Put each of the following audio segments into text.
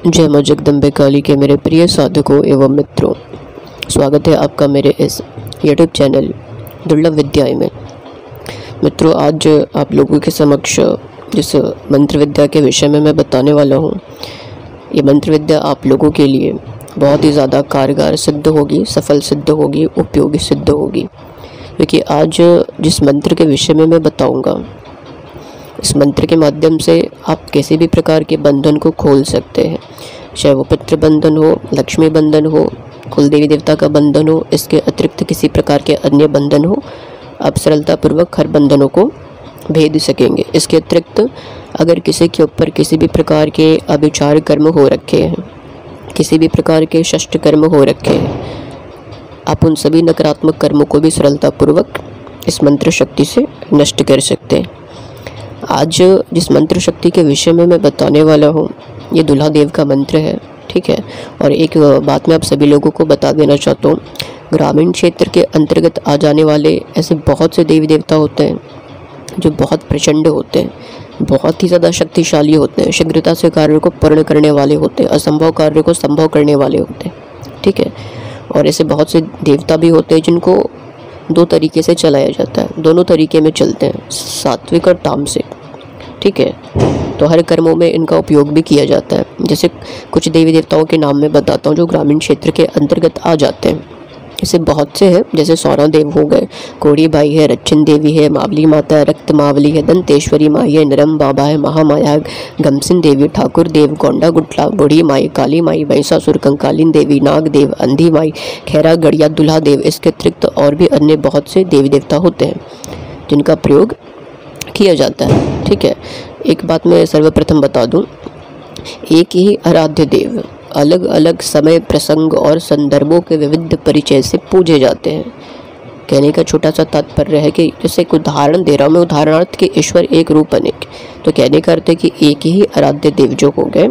जय मां जगदम्बे काली के मेरे प्रिय साधकों एवं मित्रों, स्वागत है आपका मेरे इस यूट्यूब चैनल दुर्लभ विद्याएं में। मित्रों, आज आप लोगों के समक्ष जिस मंत्र विद्या के विषय में मैं बताने वाला हूँ, ये मंत्र विद्या आप लोगों के लिए बहुत ही ज़्यादा कारगर सिद्ध होगी, सफल सिद्ध होगी, उपयोगी सिद्ध होगी। क्योंकि आज जिस मंत्र के विषय में मैं बताऊँगा, इस मंत्र के माध्यम से आप किसी भी प्रकार के बंधन को खोल सकते हैं, चाहे वो पितृ बंधन हो, लक्ष्मी बंधन हो, कुल देवी देवता का बंधन हो, इसके अतिरिक्त किसी प्रकार के अन्य बंधन हो, आप सरलतापूर्वक हर बंधनों को भेद सकेंगे। इसके अतिरिक्त अगर किसी के ऊपर किसी भी प्रकार के अभिचार कर्म हो रखे हैं, किसी भी प्रकार के षष्ठ कर्म हो रखे हैं, आप उन सभी नकारात्मक कर्मों को भी सरलतापूर्वक इस मंत्र शक्ति से नष्ट कर सकते हैं। आज जिस मंत्र शक्ति के विषय में मैं बताने वाला हूँ, ये दुल्हा देव का मंत्र है, ठीक है। और एक बात मैं आप सभी लोगों को बता देना चाहता हूँ, ग्रामीण क्षेत्र के अंतर्गत आ जाने वाले ऐसे बहुत से देवी देवता होते हैं जो बहुत प्रचंड होते हैं, बहुत ही ज़्यादा शक्तिशाली होते हैं, शीघ्रता से कार्य को पूर्ण करने वाले होते हैं, असंभव कार्य को संभव करने वाले होते हैं, ठीक है। और ऐसे बहुत से देवता भी होते हैं जिनको दो तरीके से चलाया जाता है, दोनों तरीके में चलते हैं, सात्विक और तामसिक, ठीक है। तो हर कर्मों में इनका उपयोग भी किया जाता है। जैसे कुछ देवी देवताओं के नाम मैं बताता हूँ जो ग्रामीण क्षेत्र के अंतर्गत आ जाते हैं। ऐसे बहुत से हैं, जैसे सौरा देव हो गए, कोड़ी बाई है, रच्छन देवी है, मावली माता है, रक्त मावली है, दंतेश्वरी माई है, नरम बाबा है, महामाया है, गमसिन देवी, ठाकुर देव, गोंडा गुटला, बूढ़ी माई, काली माई, महिषासुर, कंकालीन देवी, नाग देव, अंधी माई, खैरा गड़िया, दुल्हा देव। इसके अतिरिक्त और भी अन्य बहुत से देवी देवता होते हैं जिनका प्रयोग किया जाता है, ठीक है। एक बात मैं सर्वप्रथम बता दूं, एक ही आराध्य देव अलग अलग समय, प्रसंग और संदर्भों के विविध परिचय से पूजे जाते हैं। कहने का छोटा सा तात्पर्य है कि जैसे एक उदाहरण दे रहा हूँ मैं, उदाहरणार्थ कि ईश्वर एक रूप अनेक। तो कहने का अर्थ है कि एक ही आराध्य देव जो हो गए,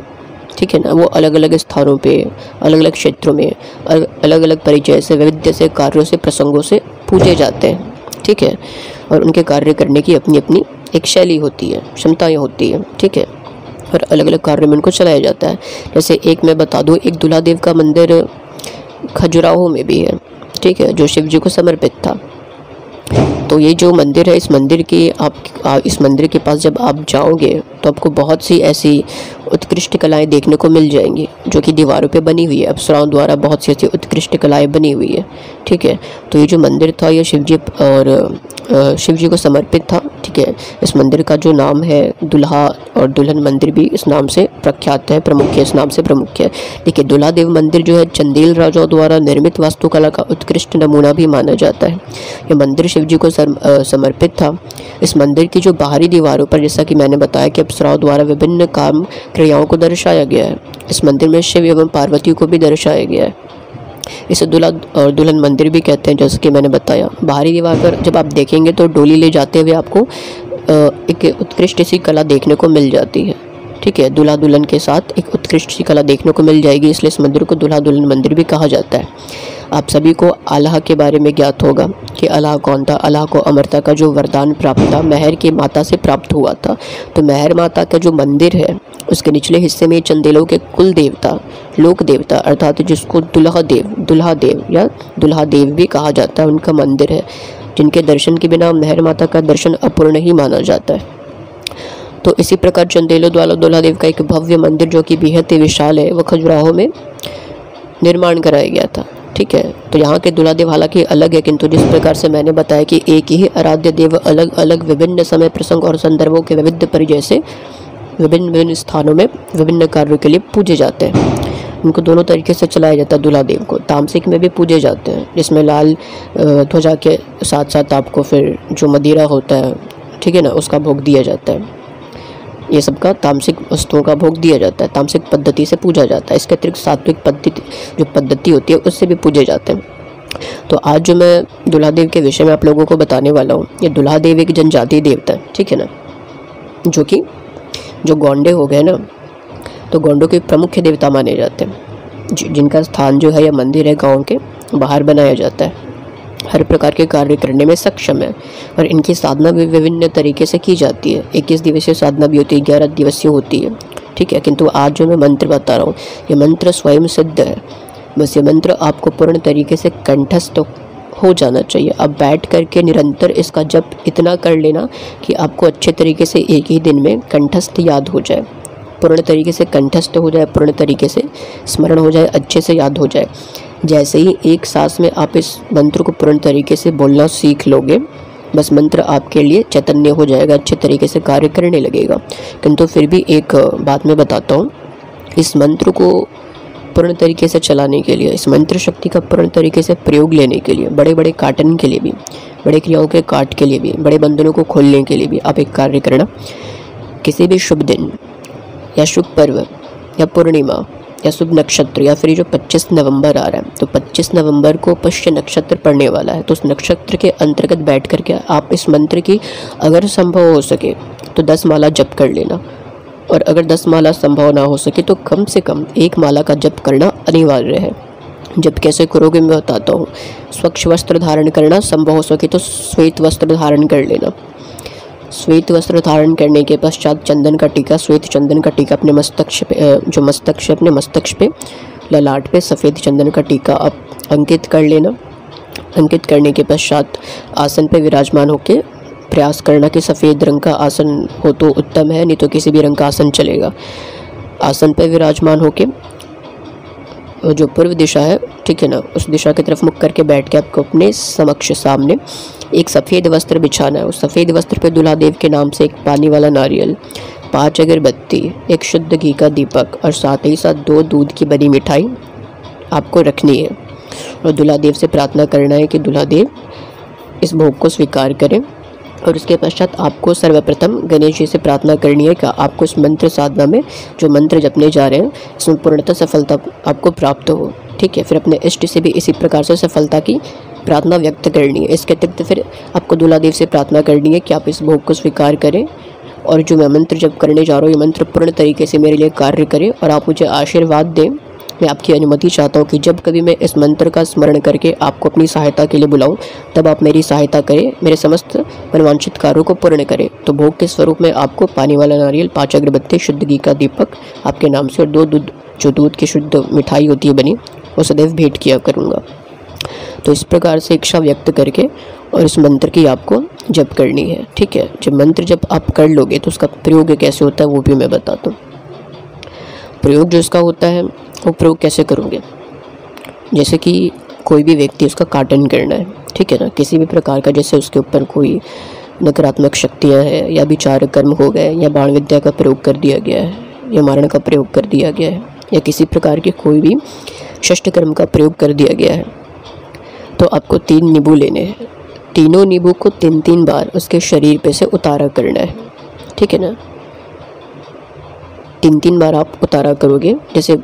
ठीक है ना, वो अलग अलग स्थानों पे, अलग अलग क्षेत्रों में, अलग अलग परिचय से, विविध से कार्यों से, प्रसंगों से पूजे जाते हैं, ठीक है। और उनके कार्य करने की अपनी अपनी एक शैली होती है, क्षमताएं होती है, ठीक है। और अलग अलग कार्यों में उनको चलाया जाता है। जैसे एक मैं बता दूं, एक दुल्हा देव का मंदिर खजुराहो में भी है, ठीक है, जो शिव जी को समर्पित था। तो ये जो मंदिर है, इस मंदिर की इस मंदिर के पास जब आप जाओगे तो आपको बहुत सी ऐसी उत्कृष्ट कलाएं देखने को मिल जाएंगी जो कि दीवारों पे बनी हुई है, अप्सराओं द्वारा बहुत सी ऐसी उत्कृष्ट कलाएं बनी हुई है, ठीक है। तो ये जो मंदिर था, ये शिव जी को समर्पित था, ठीक है। इस मंदिर का जो नाम है दुल्हा और दुल्हन मंदिर भी इस नाम से प्रख्यात है, प्रमुख है, इस नाम से प्रमुख है। देखिए, दुल्हा देव मंदिर जो है चंदेल राजाओं द्वारा निर्मित वास्तुकला का उत्कृष्ट नमूना भी माना जाता है। ये मंदिर शिव जी को समर्पित था। इस मंदिर की जो बाहरी दीवारों पर, जैसा कि मैंने बताया कि अप्सराओं द्वारा विभिन्न काम क्रियाओं को दर्शाया गया है। इस मंदिर में शिव एवं पार्वती को भी दर्शाया गया है। इसे दुल्हा और दुल्हन मंदिर भी कहते हैं, जैसे कि मैंने बताया। बाहरी दीवार पर जब आप देखेंगे तो डोली ले जाते हुए आपको एक उत्कृष्ट सी कला देखने को मिल जाती है, ठीक है। दूल्हा दुल्हन के साथ एक उत्कृष्ट सी कला देखने को मिल जाएगी, इसलिए इस मंदिर को दुल्हा दुल्हन मंदिर भी कहा जाता है। आप सभी को अल्लाह के बारे में ज्ञात होगा कि अल्लाह कौन था। अल्लाह को अमरता का जो वरदान प्राप्त था, मेहर की माता से प्राप्त हुआ था। तो मेहर माता का जो मंदिर है, उसके निचले हिस्से में चंदेलों के कुल देवता, लोक देवता, अर्थात जिसको दुल्हा देव या दुल्हा देव भी कहा जाता है, उनका मंदिर है, जिनके दर्शन के बिना मेहर माता का दर्शन अपूर्ण ही माना जाता है। तो इसी प्रकार चंदेलों द्वारा दुल्हा देव का एक भव्य मंदिर जो कि बेहद ही विशाल है, वह खजुराहो में निर्माण कराया गया था, ठीक है। तो यहाँ के दुल्हा देव हालांकि अलग है, किंतु जिस प्रकार से मैंने बताया कि एक ही आराध्य देव अलग अलग विभिन्न समय, प्रसंग और संदर्भों के विविध परिचय से विभिन्न स्थानों में विभिन्न कार्यों के लिए पूजे जाते हैं। उनको दोनों तरीके से चलाया जाता है। दुल्हा देव को तामसिक में भी पूजे जाते हैं, जिसमें लाल ध्वजा के साथ साथ आपको फिर जो मदिरा होता है, ठीक है ना, उसका भोग दिया जाता है। ये सब का तामसिक वस्तुओं का भोग दिया जाता है, तामसिक पद्धति से पूजा जाता है। इसके अतिरिक्त सात्विक पद्धति होती है, उससे भी पूजे जाते हैं। तो आज जो मैं दुल्हा देव के विषय में आप लोगों को बताने वाला हूँ, ये दुल्हा देव एक जनजातीय देवता है, ठीक है ना, जो गोंडे हो गए ना, तो गोंडों के प्रमुख देवता माने जाते हैं, जिनका स्थान जो है या मंदिर है गांव के बाहर बनाया जाता है। हर प्रकार के कार्य करने में सक्षम है और इनकी साधना भी विभिन्न तरीके से की जाती है। 21 दिवसीय साधना भी होती है, 11 दिवसीय होती है, ठीक है। किंतु आज जो मैं मंत्र बता रहा हूँ ये मंत्र स्वयं सिद्ध है। बस ये मंत्र आपको पूर्ण तरीके से कंठस्थ हो जाना चाहिए। अब बैठ करके निरंतर इसका जप इतना कर लेना कि आपको अच्छे तरीके से एक ही दिन में कंठस्थ याद हो जाए, पूर्ण तरीके से कंठस्थ हो जाए, पूर्ण तरीके से स्मरण हो जाए, अच्छे से याद हो जाए। जैसे ही एक सांस में आप इस मंत्र को पूर्ण तरीके से बोलना सीख लोगे, बस मंत्र आपके लिए चैतन्य हो जाएगा, अच्छे तरीके से कार्य करने लगेगा। किंतु फिर भी एक बात मैं बताता हूँ, इस मंत्र को पूर्ण तरीके से चलाने के लिए, इस मंत्र शक्ति का पूर्ण तरीके से प्रयोग लेने के लिए, बड़े बड़े काटन के लिए भी, बड़े क्रियाओं के काट के लिए भी, बड़े बंधनों को खोलने के लिए भी आप एक कार्य करना। किसी भी शुभ दिन या शुभ पर्व या पूर्णिमा या शुभ नक्षत्र या फिर जो 25 नवंबर आ रहा है, तो 25 नवंबर को पुष्य नक्षत्र पड़ने वाला है। तो उस नक्षत्र के अंतर्गत बैठ करके आप इस मंत्र की अगर संभव हो सके तो 10 माला जप कर लेना, और अगर 10 माला संभव ना हो सके तो कम से कम 1 माला का जप करना अनिवार्य है। जब कैसे करोगे मैं बताता हूँ। स्वच्छ वस्त्र धारण करना, संभव हो सके तो श्वेत वस्त्र धारण कर लेना। श्वेत वस्त्र धारण करने के पश्चात चंदन का टीका, श्वेत चंदन का टीका अपने मस्तक पे ललाट पे सफ़ेद चंदन का टीका आप अंकित कर लेना। अंकित करने के पश्चात आसन पे विराजमान होकर प्रयास करना कि सफ़ेद रंग का आसन हो तो उत्तम है, नहीं तो किसी भी रंग का आसन चलेगा। आसन पे विराजमान होकर जो पूर्व दिशा है, ठीक है ना, उस दिशा की तरफ मुख करके बैठ के आपको अपने समक्ष सामने एक सफ़ेद वस्त्र बिछाना है। उस सफ़ेद वस्त्र पे दुल्हादेव के नाम से एक पानी वाला नारियल, 5 अगरबत्ती, एक शुद्ध घी का दीपक और साथ ही साथ 2 दूध की बनी मिठाई आपको रखनी है। और दुल्हादेव से प्रार्थना करना है कि दुल्हादेव इस भोग को स्वीकार करें। और उसके पश्चात आपको सर्वप्रथम गणेश जी से प्रार्थना करनी है कि आपको इस मंत्र साधना में जो मंत्र जपने जा रहे हैं इसमें पूर्णतः सफलता आपको प्राप्त हो, ठीक है। फिर अपने इष्ट से भी इसी प्रकार से सफलता की प्रार्थना व्यक्त करनी है। इसके अतिरिक्त फिर आपको दुल्हादेव से प्रार्थना करनी है कि आप इस भोग को स्वीकार करें, और जो मैं मंत्र जप करने जा रहा हूँ ये मंत्र पूर्ण तरीके से मेरे लिए कार्य करे, और आप मुझे आशीर्वाद दें। मैं आपकी अनुमति चाहता हूँ कि जब कभी मैं इस मंत्र का स्मरण करके आपको अपनी सहायता के लिए बुलाऊं, तब आप मेरी सहायता करें, मेरे समस्त मनवांछित कार्यों को पूर्ण करें। तो भोग के स्वरूप में आपको पानी वाला नारियल, 5 अगरबत्ती, शुद्ध घी का दीपक आपके नाम से और 2 दूध की शुद्ध मिठाई होती है बनी, वो सदैव भेंट किया करूँगा। तो इस प्रकार से इच्छा व्यक्त करके और इस मंत्र की आपको जप करनी है, ठीक है। जब मंत्र जप आप कर लोगे तो उसका प्रयोग कैसे होता है वो भी मैं बताता हूँ। प्रयोग जो इसका होता है वो प्रयोग कैसे करोगे, जैसे कि कोई भी व्यक्ति उसका काटन करना है, ठीक है ना, किसी भी प्रकार का, जैसे उसके ऊपर कोई नकारात्मक शक्तियाँ हैं या विचार कर्म हो गए या बाण विद्या का प्रयोग कर दिया गया है या मारण का प्रयोग कर दिया गया है या किसी प्रकार के कोई भी षष्ठ कर्म का प्रयोग कर दिया गया है, तो आपको 3 नींबू लेने हैं। तीनों नींबू को 3-3 बार उसके शरीर पे से उतारा करना है, ठीक है ना। 3-3 बार आप उतारा करोगे, जैसे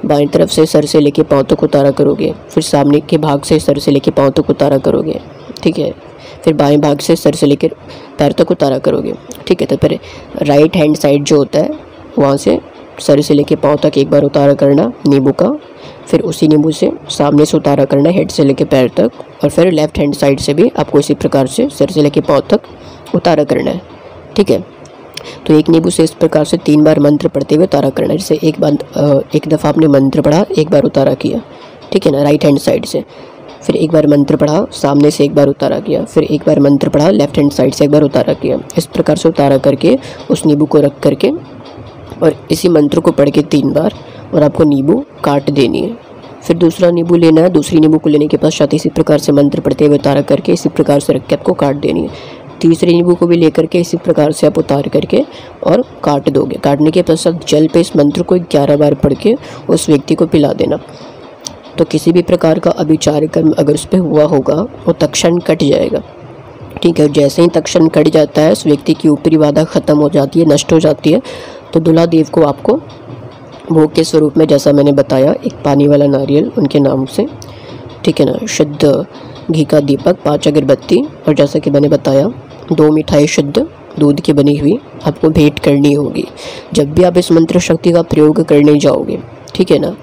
बाएं तरफ से सर से लेके पाँव तक उतारा करोगे, फिर सामने के भाग से सर से लेके पाँव तक उतारा करोगे, ठीक है। फिर बाएं भाग से सर से लेकर पैर तक उतारा करोगे, ठीक है। तो फिर राइट हैंड साइड जो होता है वहाँ से सर से लेके पाँव तक एक बार उतारा करना नींबू का, फिर उसी नींबू से सामने से उतारा करना हेड से लेके पैर तक, और फिर लेफ्ट हैंड साइड से भी आपको इसी प्रकार से सर से लेके पाँव तक उतारा करना है, ठीक है। तो एक नींबू से इस प्रकार से 3 बार मंत्र पढ़ते हुए उतारा करना है। जैसे एक दफ़ा आपने मंत्र पढ़ा, एक बार उतारा किया, ठीक है ना, राइट हैंड साइड से, फिर एक बार मंत्र पढ़ा सामने से एक बार उतारा किया, फिर एक बार मंत्र पढ़ा लेफ्ट हैंड साइड से एक बार उतारा किया। इस प्रकार से उतारा करके उस नींबू को रख करके और इसी मंत्र को पढ़ के 3 बार, और आपको नींबू काट देनी है। फिर दूसरा नींबू लेना है, दूसरी नींबू को लेने के पश्चात इसी प्रकार से मंत्र पढ़ते हुए उतारा करके इसी प्रकार से रख के आपको काट देनी है। तीसरे नींबू को भी लेकर के इसी प्रकार से आप उतार करके और काट दोगे। काटने के पश्चात जल पे इस मंत्र को 11 बार पढ़ के उस व्यक्ति को पिला देना। तो किसी भी प्रकार का अभिचार कर्म अगर उस पर हुआ होगा वो तत्क्षण कट जाएगा, ठीक है। जैसे ही तत्क्षण कट जाता है उस व्यक्ति की ऊपरी बाधा खत्म हो जाती है, नष्ट हो जाती है। तो दूल्हा देव को आपको भोग के स्वरूप में, जैसा मैंने बताया, एक पानी वाला नारियल उनके नाम से, ठीक है ना, शुद्ध घी का दीपक, 5 अगरबत्ती, और जैसा कि मैंने बताया 2 मिठाई शुद्ध दूध की बनी हुई आपको भेंट करनी होगी जब भी आप इस मंत्र शक्ति का प्रयोग करने जाओगे, ठीक है ना।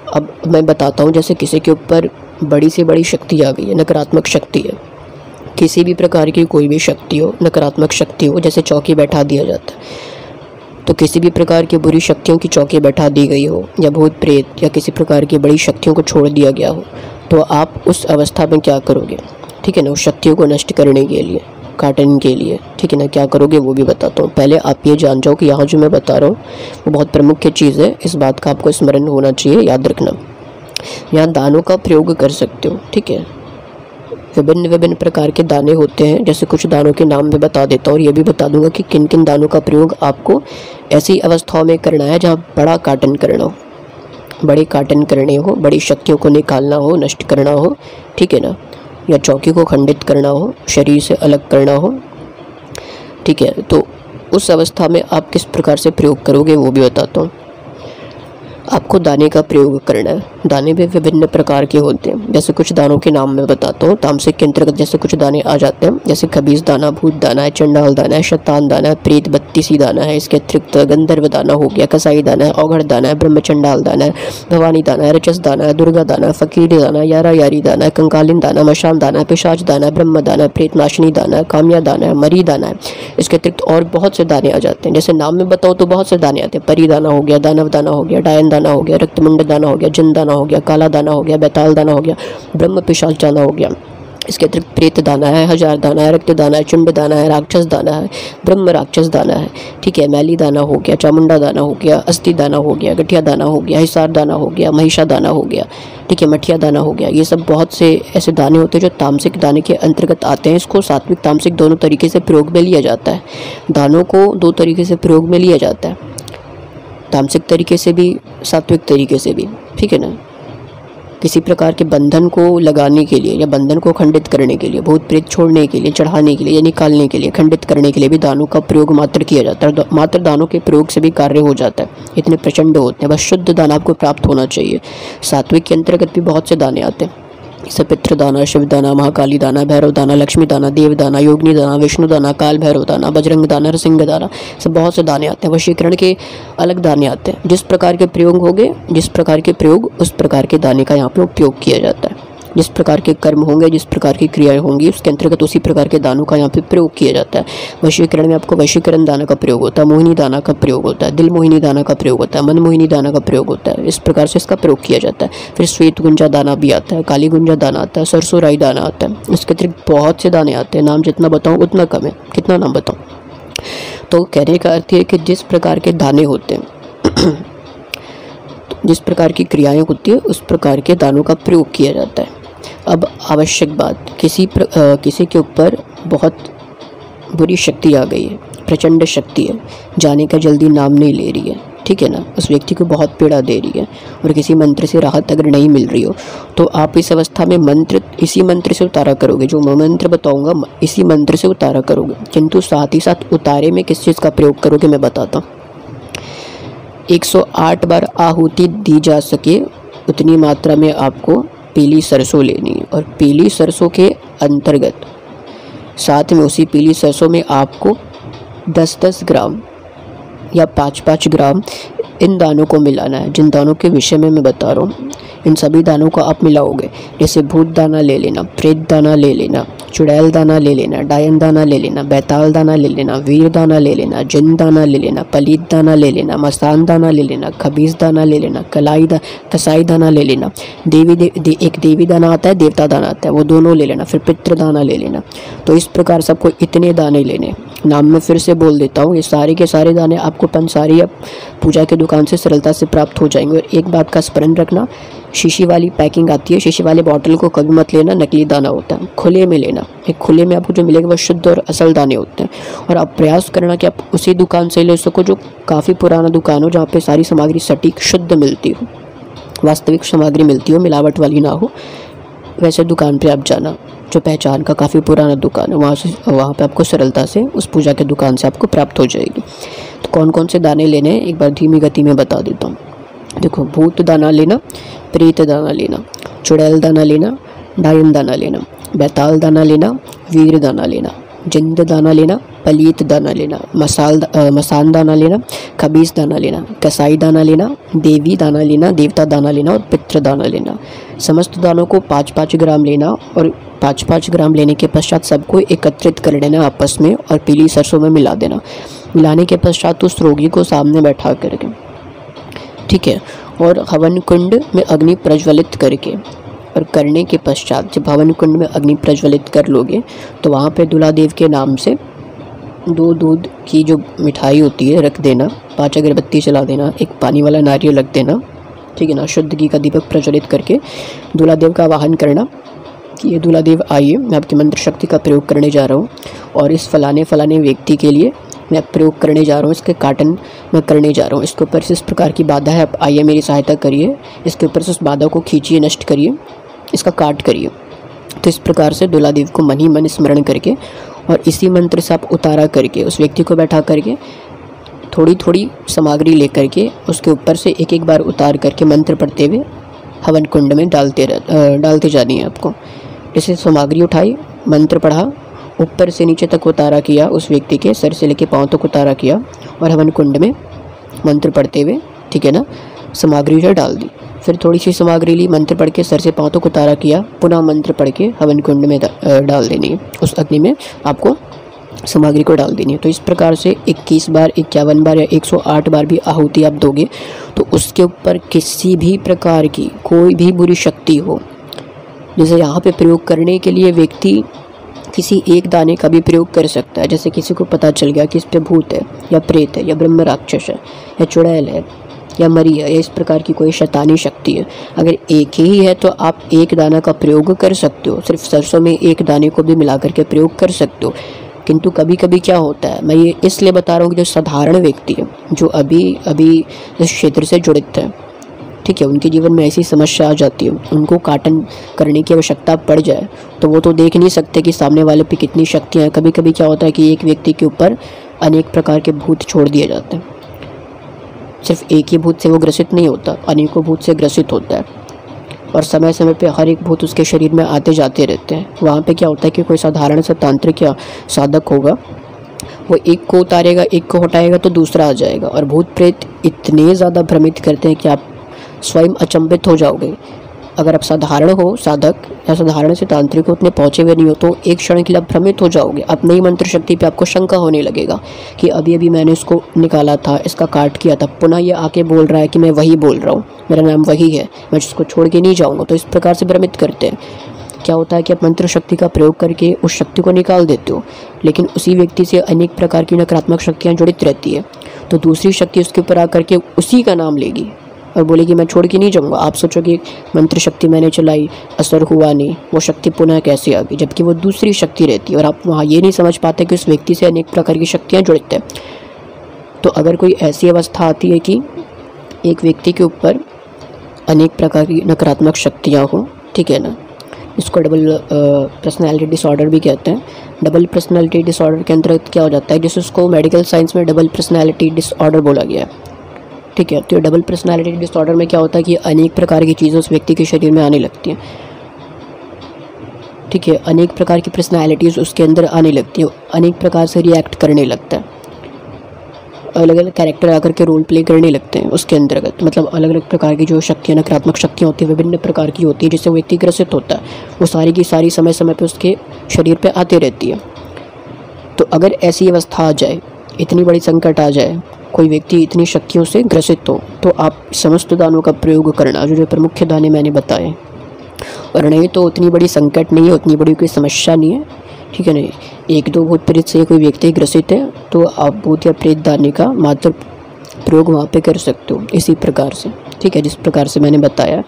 अब मैं बताता हूँ, जैसे किसी के ऊपर बड़ी से बड़ी शक्ति आ गई है, नकारात्मक शक्ति है, किसी भी प्रकार की कोई भी शक्ति हो, नकारात्मक शक्ति हो, जैसे चौकी बैठा दिया जाता है, तो किसी भी प्रकार की बुरी शक्तियों की चौकी बैठा दी गई हो, या भूत प्रेत या किसी प्रकार की बड़ी शक्तियों को छोड़ दिया गया हो, तो आप उस अवस्था में क्या करोगे, ठीक है ना, उस शक्तियों को नष्ट करने के लिए, काटने के लिए, ठीक है ना, क्या करोगे वो भी बताता हूँ। पहले आप ये जान जाओ कि यहाँ जो मैं बता रहा हूँ वो बहुत प्रमुख चीज़ है, इस बात का आपको स्मरण होना चाहिए, याद रखना। यहाँ दानों का प्रयोग कर सकते हो, ठीक है। विभिन्न विभिन्न प्रकार के दाने होते हैं, जैसे कुछ दानों के नाम मैं बता देता हूँ और ये भी बता दूंगा कि किन किन दानों का प्रयोग आपको ऐसी अवस्थाओं में करना है जहाँ बड़ा काटन करना हो, बड़े काटन करने हो, बड़ी शक्तियों को निकालना हो, नष्ट करना हो, ठीक है ना, या चौकी को खंडित करना हो, शरीर से अलग करना हो, ठीक है। तो उस अवस्था में आप किस प्रकार से प्रयोग करोगे वो भी बताता हूँ। आपको दाने का प्रयोग करना है। दाने भी विभिन्न प्रकार के होते हैं, जैसे कुछ दानों के नाम मैं बताता हूँ। तामसिक के अंतर्गत जैसे कुछ दाने आ जाते हैं, जैसे खबीस दाना, भूत दाना है, चंडाल दाना है, शैतान दाना है, प्रेत बत्तीसी दाना है। इसके अतिरिक्त गंधर्व दाना हो गया, कसाई दाना है, औघड़ दाना है, ब्रह्मचंडाल दाना है, भवानी दाना है, रचस दाना है, दुर्गा दाना है, फकीर दाना है, यारा यारी दाना है, कंकालिन दाना, मशान दाना है, पिशाच दाना है, ब्रह्म दाना है, प्रेतनाशनी दाना है, काम्या दाना है, मरी दाना है। इसके अतिरिक्त और बहुत से दाने आ जाते हैं, जैसे नाम में बताओ तो बहुत से दाने आते हैं। परी दाना हो गया, दानव दाना हो गया, डायन दाना हो गया, रक्तमुंड दाना हो गया, जिन दाना हो गया, काला दाना हो गया, बैताल दाना हो गया, ब्रह्म पिशाच दाना हो गया। इसके अतिरिक्त प्रेत दाना है, हजार दाना है, रक्त दाना है, चुंड दाना है, राक्षस दाना है, ब्रह्म राक्षस दाना है, ठीक है, मैली दाना हो गया, चामुंडा दाना हो गया, अस्थि दाना हो गया, गठिया दाना हो गया, हिसार दाना हो गया, महिषा दाना हो गया, ठीक है, मठिया दाना हो गया। ये सब बहुत से ऐसे दाने होते हैं जो तामसिक दाने के अंतर्गत आते हैं। इसको सात्विक तामसिक दोनों तरीके से प्रयोग में लिया जाता है। दानों को दो तरीके से प्रयोग में लिया जाता है, तामसिक तरीके से भी, सात्विक तरीके से भी, ठीक है ना। किसी प्रकार के बंधन को लगाने के लिए या बंधन को खंडित करने के लिए, भूत प्रेत छोड़ने के लिए, चढ़ाने के लिए या निकालने के लिए, खंडित करने के लिए भी दानों का प्रयोग मात्र किया जाता है। मात्र दानों के प्रयोग से भी कार्य हो जाता है, इतने प्रचंड होते हैं। बस शुद्ध दाना आपको प्राप्त होना चाहिए। सात्विक के अंतर्गत भी बहुत से दाने आते हैं, जैसे पितृ दाना, शिव दाना, महाकाली दाना, भैरव दाना, लक्ष्मी दाना, देव दाना, योगिनी दाना, विष्णु दाना, काल भैरव दाना, बजरंग दाना, नरसिंह दाना, सब बहुत से दाने आते हैं। वशीकरण के अलग दाने आते हैं। जिस प्रकार के प्रयोग होंगे, जिस प्रकार के प्रयोग, उस प्रकार के दाने का यहाँ पे उपयोग किया जाता है। जिस प्रकार के कर्म होंगे, जिस प्रकार की क्रियाएं होंगी, उसके अंतर्गत उसी प्रकार के दानों का यहाँ पे प्रयोग किया जाता है। वशीकरण में आपको वशीकरण दाना का प्रयोग होता है, मोहिनी दाना का प्रयोग होता है, दिल मोहिनी दाना का प्रयोग होता है, मन मोहिनी दाना का प्रयोग होता है। इस प्रकार से इसका प्रयोग किया जाता है। फिर श्वेत गुंजा दाना भी आता है, काली गुंजा दाना आता है, सरसों राई दाना आता है। इसके अतिरिक्त बहुत से दाने आते हैं, नाम जितना बताऊँ उतना कम है। कितना नाम बताऊँ? तो कहने का अर्थ है कि जिस प्रकार के दाने होते हैं जिस प्रकार की क्रियाएं होती है, उस प्रकार के दानों का प्रयोग किया जाता है। अब आवश्यक बात, किसी के ऊपर बहुत बुरी शक्ति आ गई है, प्रचंड शक्ति है, जाने का जल्दी नाम नहीं ले रही है, ठीक है ना, उस व्यक्ति को बहुत पीड़ा दे रही है और किसी मंत्र से राहत अगर नहीं मिल रही हो, तो आप इस अवस्था में इसी मंत्र से उतारा करोगे। जो मैं मंत्र बताऊंगा इसी मंत्र से उतारा करोगे, किंतु साथ ही साथ उतारे में किस चीज़ का प्रयोग करोगे मैं बताता हूँ। 108 बार आहुति दी जा सके उतनी मात्रा में आपको पीली सरसों लेनी है, और पीली सरसों के अंतर्गत साथ में उसी पीली सरसों में आपको 10-10 ग्राम या 5-5 ग्राम इन दानों को मिलाना है। जिन दानों के विषय में मैं बता रहा हूँ, इन सभी दानों को आप मिलाओगे। जैसे भूत दाना ले लेना, प्रेत दाना ले लेना, चुड़ैल दाना ले लेना, डायन दाना ले लेना, बैताल दाना ले लेना, वीर दाना ले लेना, जिन दाना ले लेना, पलीत दाना ले लेना, मसान दाना ले लेना, खबीस दाना ले लेना, कसाई दाना ले लेना, एक देवी दाना आता है, देवता दाना आता है, वो दोनों ले लेना। फिर पितृ दाना ले लेना। तो इस प्रकार सबको इतने दाने लेने। नाम में फिर से बोल देता हूँ, ये सारे के सारे दाने आपको पंसारी या पूजा की दुकान से सरलता से प्राप्त हो जाएंगे। और एक बात का स्मरण रखना, शीशी वाली पैकिंग आती है, शीशी वाले बॉटल को कभी मत लेना, नकली दाना होता है। खुले में लेना, एक खुले में आपको जो मिलेगा वो शुद्ध और असल दाने होते हैं। और आप प्रयास करना कि आप उसी दुकान से ले सको जो काफ़ी पुराना दुकान हो, जहाँ पे सारी सामग्री सटीक शुद्ध मिलती हो, वास्तविक सामग्री मिलती हो, मिलावट वाली ना हो। वैसे दुकान पे आप जाना जो पहचान का काफ़ी पुराना दुकान है, वहाँ पे आपको सरलता से उस पूजा के दुकान से आपको प्राप्त हो जाएगी। तो कौन कौन से दाने लेने हैं एक बार धीमी गति में बता देता हूँ। देखो, भूत दाना लेना, प्रेत दाना लेना, चुड़ैल दाना लेना, डायन दाना लेना, बैताल दाना लेना, वीर दाना लेना, जिंद दाना लेना, पलीत दाना लेना, मसान दाना लेना, खबीस दाना लेना, कसाई दाना लेना, देवी दाना लेना, देवता दाना लेना और पितृ दाना लेना। समस्त दानों को 5-5 ग्राम लेना और 5-5 ग्राम लेने के पश्चात सबको एकत्रित कर लेना आपस में और पीली सरसों में मिला देना। मिलाने के पश्चात उस रोगी को सामने बैठा करके, ठीक है, और हवन कुंड में अग्नि प्रज्वलित करके, और करने के पश्चात जब हवन कुंड में अग्नि प्रज्वलित कर लोगे तो वहाँ पे दूल्हा-देव के नाम से 2 दूध की जो मिठाई होती है रख देना, 5 अगरबत्ती जला देना, एक पानी वाला नारियल रख देना, ठीक है ना। शुद्ध घी का दीपक प्रज्वलित करके दूल्हा-देव का आवाहन करना कि ये दूल्हा-देव आइए, मैं आपकी मंत्र शक्ति का प्रयोग करने जा रहा हूँ और इस फलाने व्यक्ति के लिए मैं प्रयोग करने जा रहा हूँ, इसके काटन मैं करने जा रहा हूँ, इसके ऊपर से इस प्रकार की बाधा है, आप आइए मेरी सहायता करिए, इसके ऊपर से उस बाधा को खींचिए, नष्ट करिए, इसका काट करिए। तो इस प्रकार से दूल्हा-देव को मन ही मन स्मरण करके और इसी मंत्र से आप उतारा करके उस व्यक्ति को बैठा करके थोड़ी थोड़ी सामग्री लेकर के उसके ऊपर से एक एक बार उतार करके मंत्र पढ़ते हुए हवन कुंड में डालते जानी है आपको। जैसे सामग्री उठाई, मंत्र पढ़ा, ऊपर से नीचे तक उतारा किया, उस व्यक्ति के सर से लेकर पाँव तक उतारा किया और हवन कुंड में मंत्र पढ़ते हुए, ठीक है ना, सामग्री जो डाल दी। फिर थोड़ी सी सामग्री ली, मंत्र पढ़ के सर से पाँव तक उतारा किया, पुनः मंत्र पढ़ के हवन कुंड में डाल देनी है, उस अग्नि में आपको सामग्री को डाल देनी है। तो इस प्रकार से 21 बार, 51 बार या 108 बार भी आहुति आप दोगे तो उसके ऊपर किसी भी प्रकार की कोई भी बुरी शक्ति हो, जैसे यहाँ पे प्रयोग करने के लिए व्यक्ति किसी एक दाने का भी प्रयोग कर सकता है। जैसे किसी को पता चल गया कि इस पे भूत है या प्रेत है या ब्रह्म राक्षस है या चुड़ैल है या मरी है या इस प्रकार की कोई शैतानी शक्ति है, अगर एक ही है तो आप एक दाना का प्रयोग कर सकते हो, सिर्फ सरसों में एक दाने को भी मिला करके प्रयोग कर सकते हो। किंतु कभी कभी क्या होता है, मैं ये इसलिए बता रहा हूँ कि जो साधारण व्यक्ति है जो अभी इस क्षेत्र से जुड़ित है, ठीक है, उनके जीवन में ऐसी समस्या आ जाती है, उनको काटन करने की आवश्यकता पड़ जाए तो वो तो देख नहीं सकते कि सामने वाले पे कितनी शक्तियाँ हैं। कभी कभी क्या होता है कि एक व्यक्ति के ऊपर अनेक प्रकार के भूत छोड़ दिए जाते हैं, सिर्फ एक ही भूत से वो ग्रसित नहीं होता, अनेकों भूत से ग्रसित होता है और समय समय पे हर एक भूत उसके शरीर में आते जाते रहते हैं। वहाँ पे क्या होता है कि कोई साधारण सा तांत्रिक या साधक होगा, वो एक को उतारेगा, एक को हटाएगा तो दूसरा आ जाएगा। और भूत प्रेत इतने ज़्यादा भ्रमित करते हैं कि आप स्वयं अचंभित हो जाओगे। अगर आप साधारण हो साधक या साधारण से तांत्रिक हो, उतने पहुँचे हुए नहीं हो, तो एक क्षण के लिए आप भ्रमित हो जाओगे। अपनी ही मंत्र शक्ति पे आपको शंका होने लगेगा कि अभी अभी मैंने इसको निकाला था, इसका काट किया था, पुनः ये आके बोल रहा है कि मैं वही बोल रहा हूँ, मेरा नाम वही है, मैं इसको छोड़ के नहीं जाऊँगा। तो इस प्रकार से भ्रमित करते हैं। क्या होता है कि आप मंत्र शक्ति का प्रयोग करके उस शक्ति को निकाल देते हो, लेकिन उसी व्यक्ति से अनेक प्रकार की नकारात्मक शक्तियाँ जुड़ित रहती है, तो दूसरी शक्ति उसके ऊपर आकर के उसी का नाम लेगी और बोलेगी मैं छोड़ के नहीं जाऊँगा। आप सोचोगे मंत्र शक्ति मैंने चलाई, असर हुआ नहीं, वो शक्ति पुनः कैसे आ गई, जबकि वो दूसरी शक्ति रहती है और आप वहाँ ये नहीं समझ पाते कि उस व्यक्ति से अनेक प्रकार की शक्तियाँ जुड़ित हैं। तो अगर कोई ऐसी अवस्था आती है कि एक व्यक्ति के ऊपर अनेक प्रकार की नकारात्मक शक्तियाँ हो, ठीक है ना, इसको डबल पर्सनैलिटी डिसऑर्डर भी कहते हैं। डबल पर्सनैलिटी डिसऑर्डर के अंतर्गत क्या हो जाता है, जैसे उसको मेडिकल साइंस में डबल पर्सनैलिटी डिसऑर्डर बोला गया है, ठीक है। तो डबल पर्सनैलिटी डिसऑर्डर में क्या होता है कि अनेक प्रकार की चीज़ें उस व्यक्ति के शरीर में आने लगती हैं, ठीक है, अनेक प्रकार की पर्सनैलिटीज़ उसके अंदर आने लगती हैं, अनेक प्रकार से रिएक्ट करने लगता है, अलग अलग कैरेक्टर आकर के रोल प्ले करने लगते हैं उसके अंतर्गत। मतलब अलग अलग प्रकार की जो शक्तियाँ, नकारात्मक शक्तियाँ होती हैं, विभिन्न प्रकार की होती है, जिससे व्यक्ति ग्रसित होता है, वो सारी की सारी समय समय पे उसके शरीर पे आती रहती है। तो अगर ऐसी अवस्था आ जाए, इतनी बड़ी संकट आ जाए, कोई व्यक्ति इतनी शक्तियों से ग्रसित हो, तो आप समस्त दानों का प्रयोग करना, जो प्रमुख दाने मैंने बताए। और नहीं तो उतनी बड़ी संकट नहीं है, उतनी बड़ी कोई समस्या नहीं है, ठीक है। नहीं, 1-2 भूत प्रेत से कोई व्यक्ति ग्रसित है तो आप भूत या प्रेत दाने का मात्र प्रयोग वहाँ पे कर सकते हो इसी प्रकार से, ठीक है, जिस प्रकार से मैंने बताया।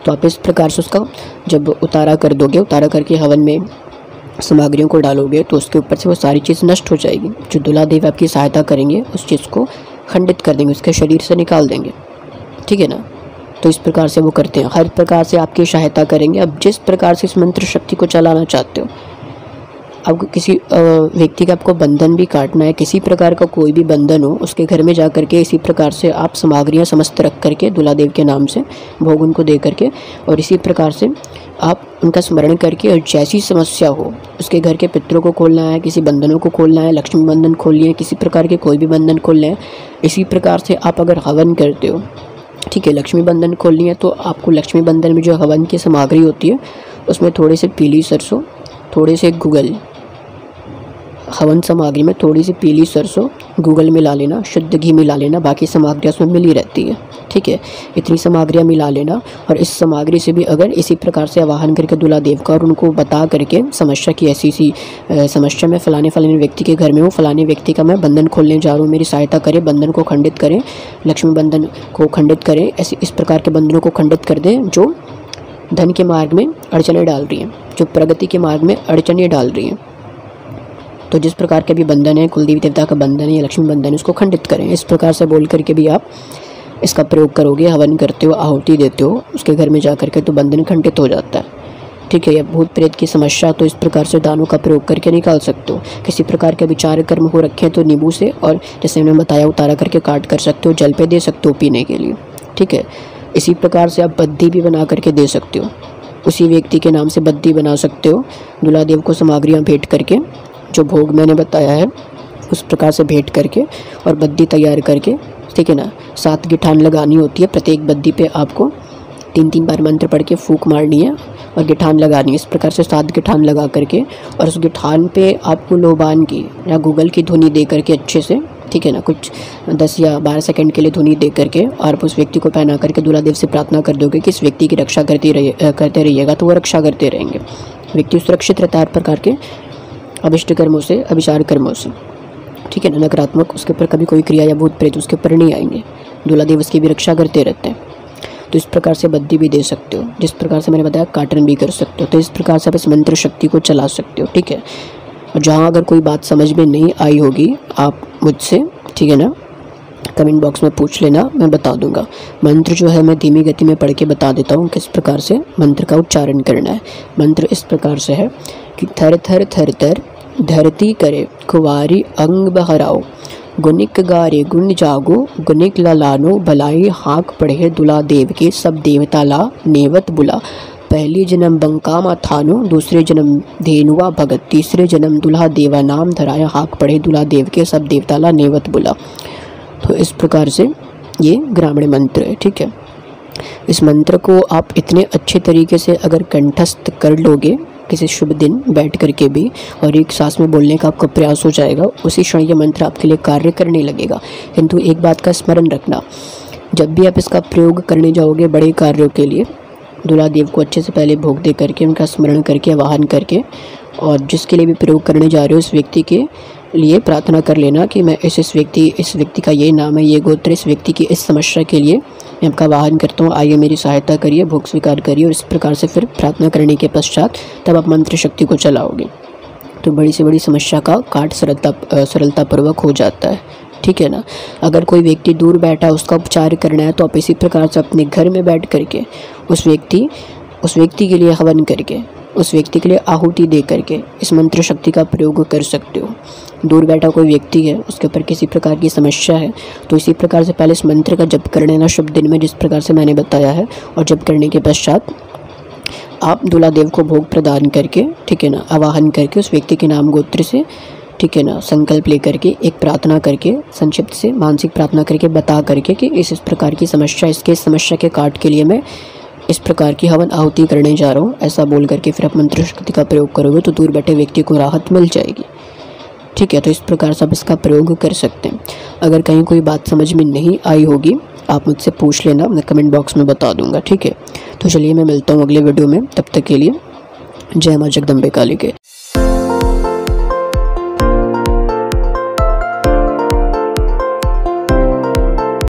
तो आप इस प्रकार से उसका जब उतारा कर दोगे, उतारा करके हवन में सामग्रियों को डालोगे तो उसके ऊपर से वो सारी चीज़ नष्ट हो जाएगी। जो दूल्हा देव आपकी सहायता करेंगे उस चीज़ को खंडित कर देंगे, उसके शरीर से निकाल देंगे, ठीक है ना। तो इस प्रकार से वो करते हैं, हर प्रकार से आपकी सहायता करेंगे। अब जिस प्रकार से इस मंत्र शक्ति को चलाना चाहते हो, अब किसी व्यक्ति का आपको बंधन भी काटना है, किसी प्रकार का कोई भी बंधन हो, उसके घर में जा करके इसी प्रकार से आप सामग्रियाँ समस्त रख करके दूल्हा देव के नाम से भोग उनको दे करके, और इसी प्रकार से आप उनका स्मरण करके, और जैसी समस्या हो, उसके घर के पितरों को खोलना है, किसी बंधनों को खोलना है, लक्ष्मी बंधन खोलनी है, किसी प्रकार के कोई भी बंधन खोलने हैं, इसी प्रकार से आप अगर हवन करते हो, ठीक है, लक्ष्मी बंधन खोलनी है तो आपको लक्ष्मी बंधन में जो हवन की सामग्री होती है उसमें थोड़े से पीली सरसों, थोड़े से गुगल, हवन सामग्री में थोड़ी सी पीली सरसों गूगल मिला लेना, शुद्ध घी मिला लेना, बाकी सामग्रियाँ उसमें मिली रहती है, ठीक है। इतनी सामग्रियाँ मिला लेना और इस सामग्री से भी अगर इसी प्रकार से आवाहन करके दूल्हा देव का और उनको बता करके समस्या की ऐसी समस्या में फलाने व्यक्ति के घर में हूँ, फलाने व्यक्ति का मैं बंधन खोलने जा रहा हूँ, मेरी सहायता करें, बंधन को खंडित करें, लक्ष्मी बंधन को खंडित करें, ऐसे इस प्रकार के बंधनों को खंडित कर दें जो धन के मार्ग में अड़चनें डाल रही हैं, जो प्रगति के मार्ग में अड़चनें डाल रही हैं। तो जिस प्रकार के भी बंधन है, कुलदेवी देवता का बंधन है या लक्ष्मी बंधन है, उसको खंडित करें। इस प्रकार से बोल करके भी आप इसका प्रयोग करोगे, हवन करते हो, आहुति देते हो उसके घर में जा करके, तो बंधन खंडित हो जाता है, ठीक है। या भूत प्रेत की समस्या तो इस प्रकार से दानों का प्रयोग करके निकाल सकते हो। किसी प्रकार के विचार कर्म हो रखे हैं तो नींबू से, और जैसे मैंने बताया, उतारा करके काट कर सकते हो, जल पे दे सकते हो पीने के लिए, ठीक है। इसी प्रकार से आप बद्दी भी बना करके दे सकते हो, उसी व्यक्ति के नाम से बद्दी बना सकते हो, दूल्हा देव को सामग्रियाँ भेंट करके, जो भोग मैंने बताया है उस प्रकार से भेंट करके और बद्दी तैयार करके, ठीक है ना। 7 गिठान लगानी होती है, प्रत्येक बद्दी पे आपको 3-3 बार मंत्र पढ़ के फूंक मारनी है और गिठान लगानी है। इस प्रकार से 7 गिठान लगा करके और उस गिठान पे आपको लोबान की या गूगल की धुनी दे करके अच्छे से, ठीक है ना, कुछ 10 या 12 सेकंड के लिए धुनी दे करके और उस व्यक्ति को पहना करके दूल्हा देव से प्रार्थना कर दोगे कि इस व्यक्ति की रक्षा करते रहिएगा, तो वो रक्षा करते रहेंगे। व्यक्ति सुरक्षित रहता है हर प्रकार के अभिष्ट कर्मों से, अभिचार कर्मों से, ठीक है ना। नकारात्मक उसके ऊपर कभी कोई क्रिया या भूत प्रेत उसके ऊपर नहीं आएंगे, दूल्हा देव उसकी भी रक्षा करते रहते हैं। तो इस प्रकार से बद्दी भी दे सकते हो, जिस प्रकार से मैंने बताया काटन भी कर सकते हो। तो इस प्रकार से आप इस मंत्र शक्ति को चला सकते हो, ठीक है। और जहाँ अगर कोई बात समझ में नहीं आई होगी आप मुझसे, ठीक है ना, कमेंट बॉक्स में पूछ लेना, मैं बता दूंगा। मंत्र जो है मैं धीमी गति में पढ़ के बता देता हूँ किस प्रकार से मंत्र का उच्चारण करना है। मंत्र इस प्रकार से है कि थर थर थर थर धरती करे कुवारी अंग बहराओ, गुनिक गारे गुण जागो, गुनिक ललानो भलाई हाक पढ़े दूल्हा देव के सब देवता ला नेवत बुला। पहली जन्म बंकामा थानो, दूसरे जन्म धेनुआ भगत, तीसरे जन्म दूल्हा देवा नाम धराया हाक पढ़े दूल्हा देव के सब देवता ला नेवत बुला। तो इस प्रकार से ये ग्रामीण मंत्र है, ठीक है। इस मंत्र को आप इतने अच्छे तरीके से अगर कंठस्थ कर लोगे किसी शुभ दिन बैठ करके भी, और एक सांस में बोलने का आपका प्रयास हो जाएगा, उसी क्षण ये मंत्र आपके लिए कार्य करने लगेगा। किंतु एक बात का स्मरण रखना, जब भी आप इसका प्रयोग करने जाओगे बड़े कार्यों के लिए, दूल्हा देव को अच्छे से पहले भोग दे करके, उनका स्मरण करके, आवाहन करके, और जिसके लिए भी प्रयोग करने जा रहे हो उस व्यक्ति के लिए प्रार्थना कर लेना कि मैं इस व्यक्ति का ये नाम है, ये गोत्र, इस व्यक्ति की इस समस्या के लिए मैं आपका आवाहन करता हूँ, आइए मेरी सहायता करिए, भोग स्वीकार करिए। और इस प्रकार से फिर प्रार्थना करने के पश्चात तब आप मंत्र शक्ति को चलाओगे तो बड़ी से बड़ी समस्या का काट सरलतापूर्वक हो जाता है, ठीक है ना। अगर कोई व्यक्ति दूर बैठा है, उसका उपचार करना है, तो आप इसी प्रकार से अपने घर में बैठ करके उस व्यक्ति के लिए हवन करके, उस व्यक्ति के लिए आहुति दे करके इस मंत्र शक्ति का प्रयोग कर सकते हो। दूर बैठा कोई व्यक्ति है, उसके ऊपर किसी प्रकार की समस्या है, तो इसी प्रकार से पहले इस मंत्र का जप कर लेना शुभ दिन में, जिस प्रकार से मैंने बताया है। और जप करने के पश्चात आप दूल्हा देव को भोग प्रदान करके, ठीक है ना, आवाहन करके उस व्यक्ति के नाम गोत्र से, ठीक है ना, संकल्प ले करके एक प्रार्थना करके, संक्षिप्त से मानसिक प्रार्थना करके बता करके कि इस प्रकार की समस्या, इसके समस्या के काट के लिए मैं इस प्रकार की हवन आहुति करने जा रहा हूँ, ऐसा बोल करके फिर आप मंत्र शक्ति का प्रयोग करोगे तो दूर बैठे व्यक्ति को राहत मिल जाएगी, ठीक है। तो इस प्रकार से आप इसका प्रयोग कर सकते हैं। अगर कहीं कोई बात समझ में नहीं आई होगी आप मुझसे पूछ लेना, मैं कमेंट बॉक्स में बता दूंगा, ठीक है। तो चलिए मैं मिलता हूँ अगले वीडियो में, तब तक के लिए जय माँ जगदम्बे काली के।